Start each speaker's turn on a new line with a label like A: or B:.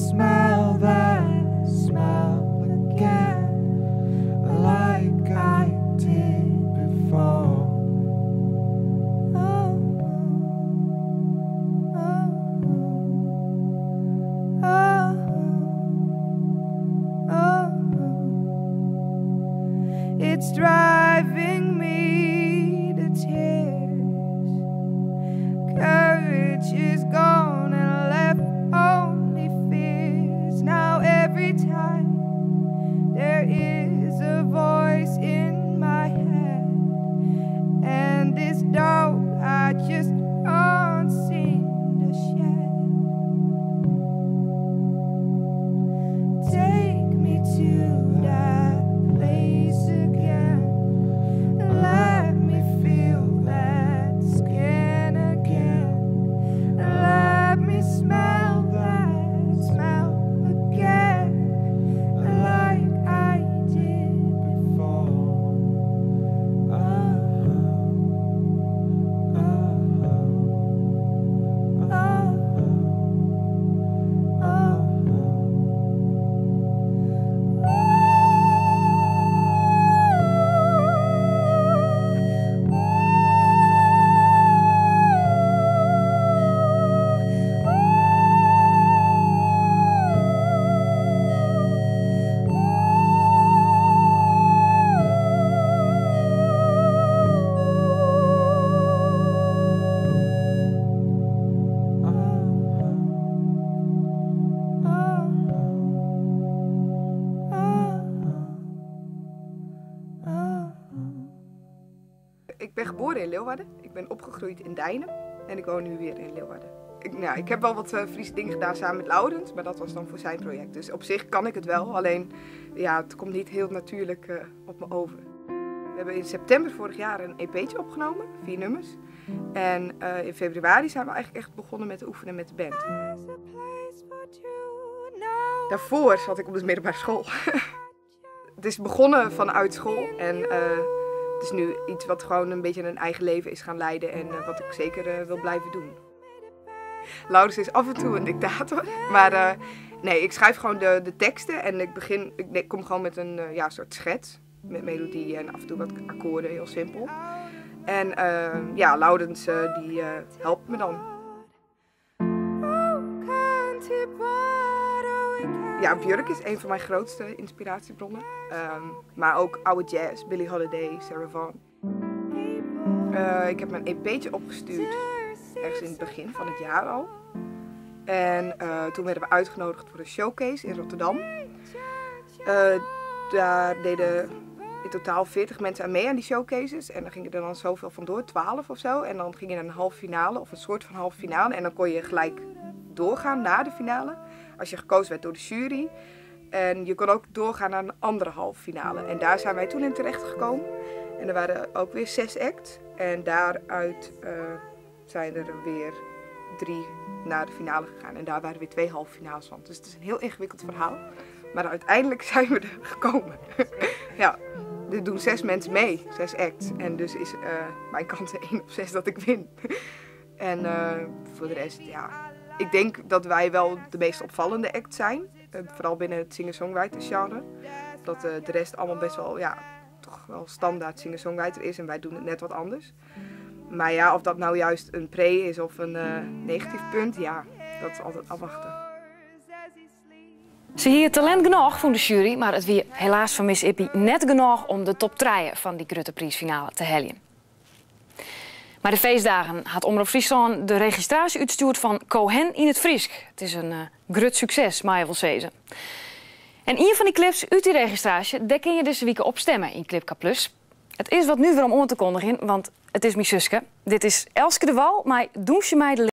A: smell that smell again, like I did before. Oh, oh, oh, oh. It's driving me to tears. Courage is gone and left only fears. Now every time there is a voice in my head, and this doubt I just can't seem to shed. Take me to that place again, let me feel that skin again, let me smell that smell again, like I did before. Ik ben geboren in Leeuwarden, ik ben opgegroeid in Dijnen en ik woon nu weer in Leeuwarden. Ik heb wel wat Friese dingen gedaan samen met Laurens, maar dat was dan voor zijn project. Dus op zich kan ik het wel, alleen ja, het komt niet heel natuurlijk op me over. We hebben in september vorig jaar een EP'tje opgenomen, 4 nummers. En in februari zijn we eigenlijk echt begonnen met oefenen met de band. Daarvoor zat ik op de middelbare school. Het is begonnen vanuit school en het is nu iets wat gewoon een beetje een eigen leven is gaan leiden en wat ik zeker wil blijven doen. Laurens is af en toe een dictator, maar nee, ik schrijf gewoon de teksten en ik kom gewoon met een soort schets met melodie en af en toe wat akkoorden, heel simpel. En ja, Laurens die helpt me dan. Ja, Björk is een van mijn grootste inspiratiebronnen. Maar ook oude jazz, Billie Holiday, Sarah Vaughan. Ik heb mijn EP'tje opgestuurd, ergens in het begin van het jaar al. En toen werden we uitgenodigd voor een showcase in Rotterdam. Daar deden in totaal 40 mensen aan mee aan die showcases. En dan gingen er dan zoveel vandoor, 12 of zo. En dan ging je naar een halve finale, of een soort van halve finale. En dan kon je gelijk doorgaan naar de finale. Als je gekozen werd door de jury. En je kon ook doorgaan naar een andere halve finale. En daar zijn wij toen in terecht gekomen. En er waren ook weer 6 acts. En daaruit zijn er weer 3 naar de finale gegaan. En daar waren weer 2 halve finales van. Dus het is een heel ingewikkeld verhaal. Maar uiteindelijk zijn we er gekomen. Ja, er doen 6 mensen mee, 6 acts. En dus is mijn kans 1 op 6 dat ik win. En voor de rest, ja. Ik denk dat wij wel de meest opvallende act zijn. Vooral binnen het singer-songwriter genre. Dat de rest allemaal best wel, ja, toch wel standaard singer-songwriter is. En wij doen het net wat anders. Maar ja, of dat nou juist een pre is of een negatief punt, ja, dat is altijd afwachten.
B: Ze hier talent genoeg van de jury, maar het wie helaas van Miss Ippie net genoeg om de top 3 van die grote prijsfinale te halen. Maar de feestdagen had Omroep Friesland de registratie uitgestuurd van Cohen in het Friesk. Het is een groot succes, maar je wil zeggen. En een van die clips uit die registratie, daar kun je deze week op stemmen in Clipka Plus. Het is wat nu weer om te kondigen, want het is mijn zuske. Dit is Elske de Wal, maar doen ze mij de